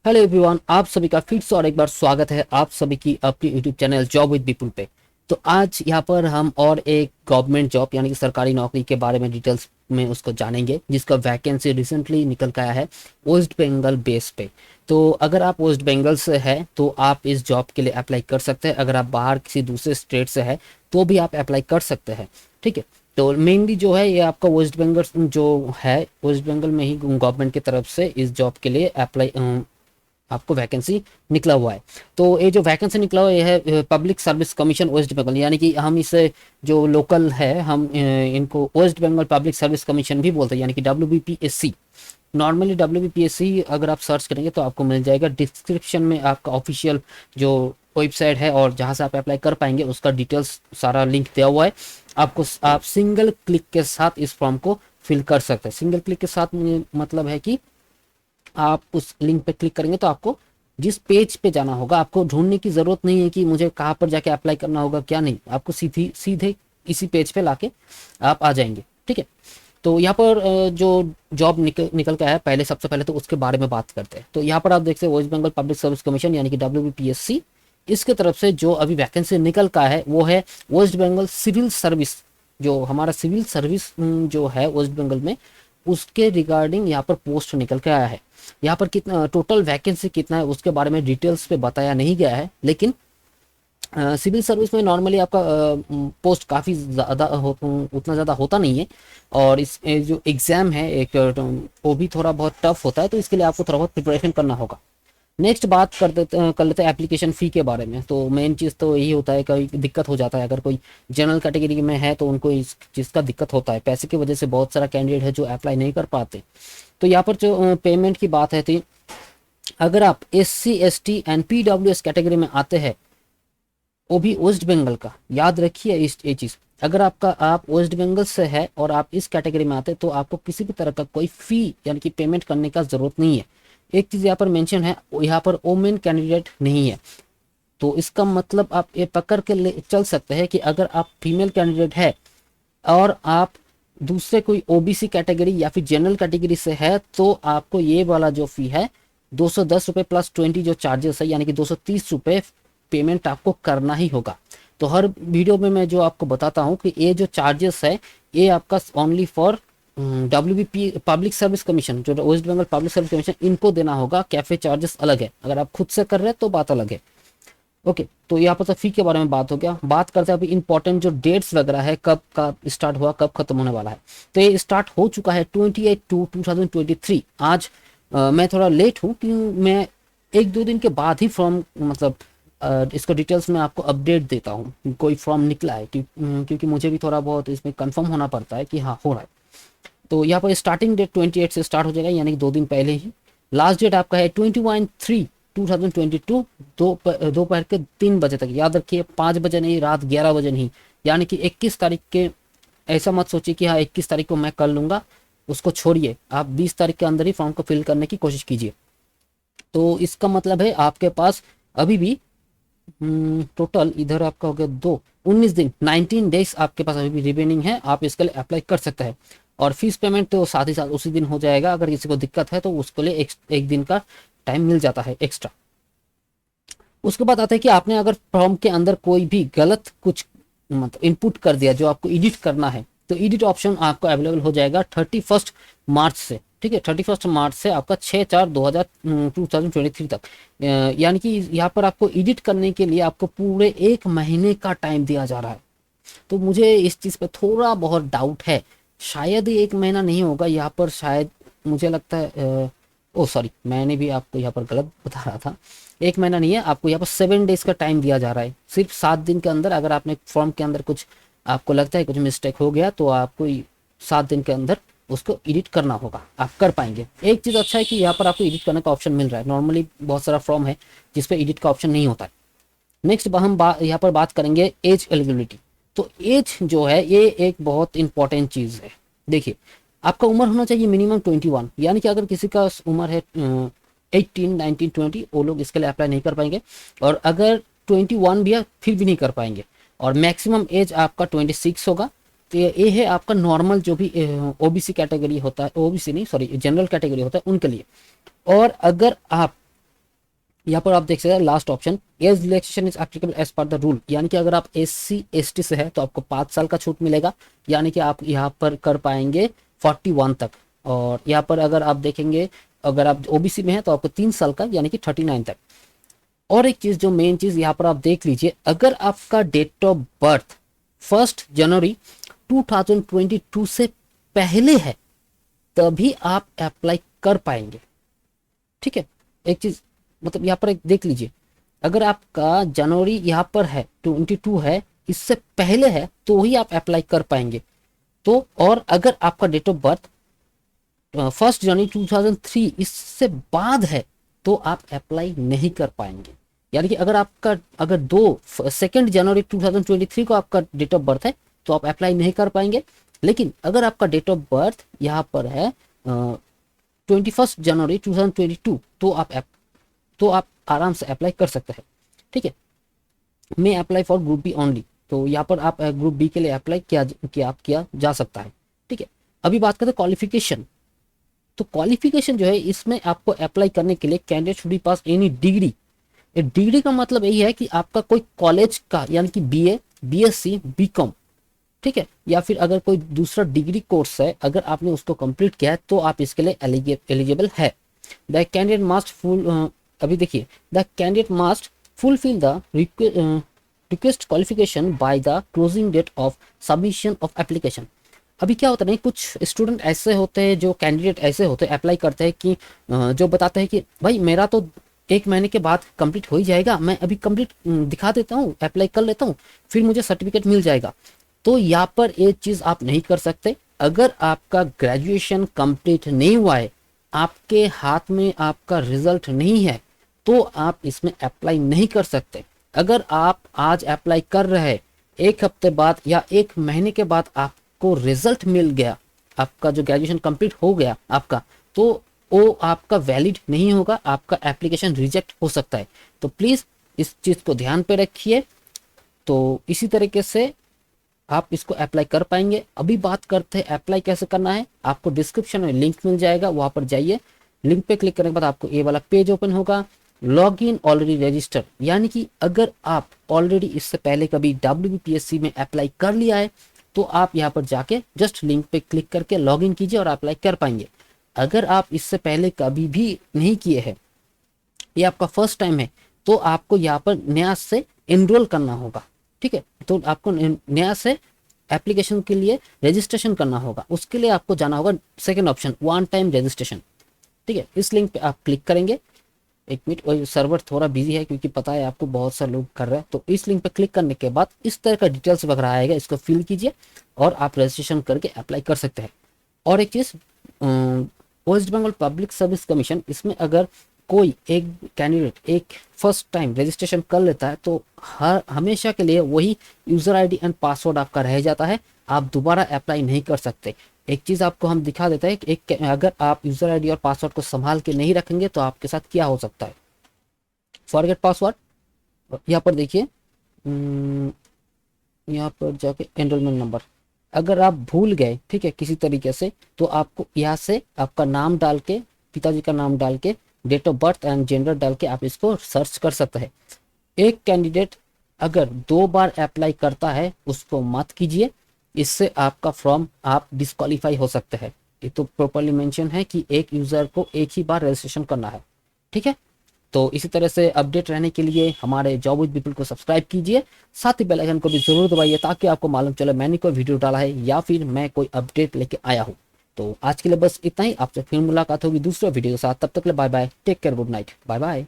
Hello everyone, आप सभी का फिर से और एक बार स्वागत है आप सभी की अपनी YouTube channel job with people पे। तो आज यहाँ पर हम और एक गवर्नमेंट जॉब यानी कि सरकारी नौकरी के बारे में डिटेल्स में उसको जानेंगे, जिसका वैकेंसी रिसेंटली निकल के आया है वेस्ट बंगाल बेस पे। तो अगर आप वेस्ट बंगाल से है तो आप इस जॉब के लिए अप्लाई कर सकते हैं। अगर आप बाहर किसी दूसरे स्टेट से है तो भी आप अप्लाई कर सकते हैं। ठीक है। तो मेनली जो है ये आपका वेस्ट बंगाल जो है, वेस्ट बंगाल में ही गवर्नमेंट की तरफ से इस जॉब के लिए अप्लाई आपको वैकेंसी निकला हुआ है। तो ये जो वैकेंसी निकला हुआ है Public service Commission West Bengal, यानी कि हम इसे जो लोकल है हम इनको West Bengal public service Commission भी बोलते हैं, यानी कि WBPSC। नॉर्मली WBPSC अगर आप सर्च करेंगे तो आपको मिल जाएगा। डिस्क्रिप्शन में आपका ऑफिशियल जो वेबसाइट है और जहां से आप अप्लाई कर पाएंगे उसका डिटेल्स सारा लिंक दिया हुआ है। आप सिंगल क्लिक के साथ इस फॉर्म को फिल कर सकते हैं। सिंगल क्लिक के साथ मतलब है कि आप उस लिंक पे क्लिक करेंगे तो आपको जिस पेज पे जाना होगा, आपको ढूंढने की जरूरत नहीं है कि मुझे कहाँ पर जाके अप्लाई करना होगा क्या नहीं, आपको सीधी सीधे इसी पेज पे लाके आप आ जाएंगे। ठीक है। तो यहाँ पर जो जॉब निकल के आया है, पहले सबसे पहले तो उसके बारे में बात करते हैं। तो यहाँ पर आप देख सकते हैं West Bengal public service Commission यानी कि WBPSC, इसके तरफ से जो अभी वैकेंसी निकल का है वो है वेस्ट बंगाल सिविल सर्विस। जो हमारा सिविल सर्विस जो है वेस्ट बंगाल में, उसके रिगार्डिंग यहाँ पर पोस्ट निकल के आया है। यहाँ पर कितना टोटल वैकेंसी कितना है उसके बारे में डिटेल्स पे बताया नहीं गया है, लेकिन सिविल सर्विस में नॉर्मली आपका पोस्ट काफ़ी ज़्यादा उतना ज़्यादा होता नहीं है। और इस जो एग्ज़ाम है एक वो भी थोड़ा बहुत टफ होता है, तो इसके लिए आपको थोड़ा बहुत प्रिपरेशन करना होगा। नेक्स्ट बात कर लेते हैं एप्लीकेशन फ़ी के बारे में। तो मेन चीज़ तो यही होता है, कभी दिक्कत हो जाता है अगर कोई जनरल कैटेगरी में है तो उनको इस चीज़ का दिक्कत होता है। पैसे की वजह से बहुत सारा कैंडिडेट है जो अप्लाई नहीं कर पाते। तो यहाँ पर जो पेमेंट की बात है, तो अगर आप SC ST and PWS category में आते हैं, वो भी वेस्ट बंगाल का, याद रखिए इस ये चीज़। अगर आप वेस्ट बंगाल से है और आप इस कैटेगरी में आते हैं तो आपको किसी भी तरह का कोई फी यानी कि पेमेंट करने का जरूरत नहीं है। एक चीज़ यहाँ पर मेंशन है, यहाँ पर वोमेन कैंडिडेट नहीं है। तो इसका मतलब आप ये पकड़ के ले चल सकते हैं कि अगर आप फीमेल कैंडिडेट है और आप दूसरे कोई OBC कैटेगरी या फिर जनरल कैटेगरी से है, तो आपको ये वाला जो फी है 210 रुपये प्लस 20 जो चार्जेस है, यानी कि 230 रुपये पेमेंट आपको करना ही होगा। तो हर वीडियो में मैं जो आपको बताता हूँ कि ये जो चार्जेस है ये आपका only for WBP public service commission, जो West Bengal public service commission, इनको देना होगा। कैफे चार्जेस अलग है, अगर आप खुद से कर रहे हैं तो बात अलग है। ओके। तो यहाँ पर तो फी के बारे में बात हो गया। बात करते हैं अभी इंपॉर्टेंट जो डेट्स वगैरह है, कब का स्टार्ट हुआ कब खत्म होने वाला है। तो ये स्टार्ट हो चुका है 28/2/2023। आज मैं थोड़ा लेट हूँ क्योंकि मैं एक दो दिन के बाद ही फॉर्म मतलब इसको डिटेल्स में आपको अपडेट देता हूँ कोई फॉर्म निकला है, क्योंकि मुझे भी थोड़ा बहुत इसमें कंफर्म होना पड़ता है कि हाँ हो रहा है। तो यहाँ पर स्टार्टिंग डेट 28 से स्टार्ट हो जाएगा, यानी कि 2 दिन पहले ही। लास्ट डेट आपका है 21/3/2022, दोपहर के 3 बजे तक। याद रखिए 5 बजे नहीं, रात 11 बजे नहीं, यानी कि 21 तारीख के। ऐसा मत सोचिए कि हाँ 21 तारीख को मैं कर लूँगा, उसको छोड़िए। आप 20 तारीख के अंदर ही फॉर्म को फिल करने की कोशिश कीजिए। तो इसका मतलब है आपके पास अभी भी टोटल इधर आपका हो गया 19 दिन, 19 डेज आपके पास अभी भी रिमेनिंग है। आप इसके लिए अप्लाई कर सकते हैं। और फीस पेमेंट तो साथ ही साथ उसी दिन हो जाएगा। अगर किसी को दिक्कत है तो उसके लिए एक दिन का टाइम मिल जाता है एक्स्ट्रा। उसके बाद आता है कि आपने अगर फॉर्म के अंदर कोई भी गलत कुछ मतलब इनपुट कर दिया जो आपको एडिट करना है, तो एडिट ऑप्शन आपको अवेलेबल हो जाएगा 31 मार्च से। ठीक है, 31 मार्च से आपका 6/4/2023 तक। यानी कि यहाँ पर आपको एडिट करने के लिए आपको पूरे 1 महीने का टाइम दिया जा रहा है। तो मुझे इस चीज़ पे थोड़ा बहुत डाउट है, शायद ही 1 महीना नहीं होगा यहाँ पर, शायद मुझे लगता है ओ सॉरी, मैंने भी आपको यहाँ पर गलत बता रहा था। 1 महीना नहीं है, आपको यहाँ पर 7 डेज का टाइम दिया जा रहा है। सिर्फ 7 दिन के अंदर अगर आपने फॉर्म के अंदर कुछ आपको लगता है कुछ मिस्टेक हो गया तो आपको 7 दिन के अंदर उसको एडिट करना होगा, आप कर पाएंगे। एक चीज़ अच्छा है कि यहाँ पर आपको एडिट करने का ऑप्शन मिल रहा है। नॉर्मली बहुत सारा फॉर्म है जिसपे एडिट का ऑप्शन नहीं होता है। नेक्स्ट हम यहाँ पर बात करेंगे एज एलिजिबिलिटी। तो एज जो है ये एक बहुत इंपॉर्टेंट चीज़ है। देखिए, आपका उम्र होना चाहिए मिनिमम 21, यानी कि अगर किसी का उम्र है 18, 19, 20, वो लोग इसके लिए अप्लाई नहीं कर पाएंगे। और अगर 21 भी है फिर भी नहीं कर पाएंगे। और मैक्सिमम एज आपका 26 होगा। तो ये है आपका नॉर्मल जो भी OBC कैटेगरी होता है, OBC नहीं सॉरी जनरल कैटेगरी होता है उनके लिए। और अगर आप यहाँ पर आप देख सकते हैं last option, age relaxation is applicable as per the rule, यानी कि अगर आप SC ST से है तो आपको 5 साल का छूट मिलेगा, यानी कि आप यहाँ पर कर पाएंगे 41 तक। और यहाँ पर अगर आप देखेंगे, अगर आप OBC में है तो आपको 3 साल का यानी कि 39 तक। और एक चीज जो मेन चीज यहाँ पर आप देख लीजिए, अगर आपका डेट ऑफ बर्थ 1 जनवरी 2022 से पहले है तभी आप अप्लाई कर पाएंगे। ठीक है, एक चीज मतलब यहाँ पर एक देख लीजिए, अगर आपका जनवरी यहाँ पर है 22 है, इससे पहले है तो ही आप अप्लाई कर पाएंगे। तो और अगर आपका डेट ऑफ बर्थ 1 जनवरी 2003 इससे बाद है तो आप अप्लाई नहीं कर पाएंगे। यानी कि अगर आपका अगर 2 जनवरी 2023 को आपका डेट ऑफ बर्थ है तो आप अप्लाई नहीं कर पाएंगे। लेकिन अगर आपका डेट ऑफ बर्थ यहाँ पर है 21 जनवरी 2022 तो आप आराम से अप्लाई कर सकते हैं। ठीक है, मैं apply for group B only, तो यहाँ पर आप ग्रुप बी के लिए अप्लाई किया जा सकता है। ठीक है, अभी बात करते हैं क्वालिफिकेशन। तो क्वालिफिकेशन जो है इसमें आपको अप्लाई करने के लिए candidate should be pass any degree. Degree का मतलब यही है कि आपका कोई कॉलेज का यानी कि BA BSc BCom, ठीक है, या फिर अगर कोई दूसरा डिग्री कोर्स है अगर आपने उसको कंप्लीट किया है तो आप इसके लिए एलिजिबल है। द कैंडिडेट मस्ट अभी देखिए, the candidate must fulfil the request qualification by the closing date of submission of application. अभी क्या होता है, नहीं कुछ स्टूडेंट ऐसे होते हैं, जो कैंडिडेट ऐसे होते हैं अप्लाई करते हैं कि जो बताते हैं कि भाई मेरा तो 1 महीने के बाद कंप्लीट हो ही जाएगा, मैं अभी कंप्लीट दिखा देता हूँ, अप्लाई कर लेता हूँ, फिर मुझे सर्टिफिकेट मिल जाएगा। तो यहाँ पर ये चीज़ आप नहीं कर सकते। अगर आपका ग्रेजुएशन कंप्लीट नहीं हुआ है, आपके हाथ में आपका रिजल्ट नहीं है, तो आप इसमें अप्लाई नहीं कर सकते। अगर आप आज अप्लाई कर रहे हैं, 1 हफ्ते बाद या 1 महीने के बाद आपको रिजल्ट मिल गया, आपका जो ग्रेजुएशन कंप्लीट हो गया आपका, तो वो आपका वैलिड नहीं होगा, आपका एप्लीकेशन रिजेक्ट हो सकता है। तो प्लीज़ इस चीज़ को ध्यान पे रखिए। तो इसी तरीके से आप इसको अप्लाई कर पाएंगे। अभी बात करते हैं अप्लाई कैसे करना है। आपको डिस्क्रिप्शन में लिंक मिल जाएगा, वहाँ पर जाइए, लिंक पे क्लिक करने के बाद आपको ये वाला पेज ओपन होगा, लॉग इन ऑलरेडी रजिस्टर, यानी कि अगर आप ऑलरेडी इससे पहले कभी WBPSC में अप्लाई कर लिया है तो आप यहाँ पर जाके जस्ट लिंक पे क्लिक करके लॉग इन कीजिए और अप्लाई कर पाएंगे। अगर आप इससे पहले कभी भी नहीं किए हैं, ये आपका फर्स्ट टाइम है, तो आपको यहाँ पर नया से एनरोल करना होगा। ठीक है, तो आपको नया से एप्लीकेशन के लिए रजिस्ट्रेशन करना होगा। उसके लिए आपको जाना होगा second option, one time registration. ठीक है, इस लिंक पे आप क्लिक करेंगे। 1 मिनट, वही सर्वर थोड़ा बिजी है क्योंकि पता है आपको बहुत सारे लोग कर रहे हैं। तो इस लिंक पे क्लिक करने के बाद इस तरह का डिटेल्स वगैरह आएगा, इसको फिल कीजिए और आप रजिस्ट्रेशन करके अप्लाई कर सकते हैं। और एक चीज़, West Bengal public service commission, इसमें अगर कोई एक कैंडिडेट एक फर्स्ट टाइम रजिस्ट्रेशन कर लेता है तो हर हमेशा के लिए वही यूज़र आईडी एंड पासवर्ड आपका रह जाता है, आप दोबारा अप्लाई नहीं कर सकते। एक चीज़ आपको हम दिखा देते हैं कि अगर आप यूज़र आईडी और पासवर्ड को संभाल के नहीं रखेंगे तो आपके साथ क्या हो सकता है। फॉरगेट पासवर्ड, यहाँ पर देखिए, यहाँ पर जाके एनरोलमेंट नंबर अगर आप भूल गए, ठीक है, किसी तरीके से, तो आपको यहाँ से आपका नाम डाल के, पिताजी का नाम डाल के, date of birth and gender डाल के आप इसको सर्च कर सकते हैं। एक कैंडिडेट अगर 2 बार अप्लाई करता है उसको मत कीजिए, इससे आपका फॉर्म आप डिस्क्वालीफाई हो सकते हैं। ये तो प्रॉपरली मेंशन है कि एक यूज़र को एक ही बार रजिस्ट्रेशन करना है। ठीक है, तो इसी तरह से अपडेट रहने के लिए हमारे जॉब विद पीपल को सब्सक्राइब कीजिए, साथ ही बेल आइकन को भी जरूर दबाइए ताकि आपको मालूम चले मैंने कोई वीडियो डाला है या फिर मैं कोई अपडेट लेके आया हूँ। तो आज के लिए बस इतना ही, आपसे फिर मुलाकात होगी दूसरे वीडियो के साथ। तब तक के लिए bye bye, take care, good night, bye bye.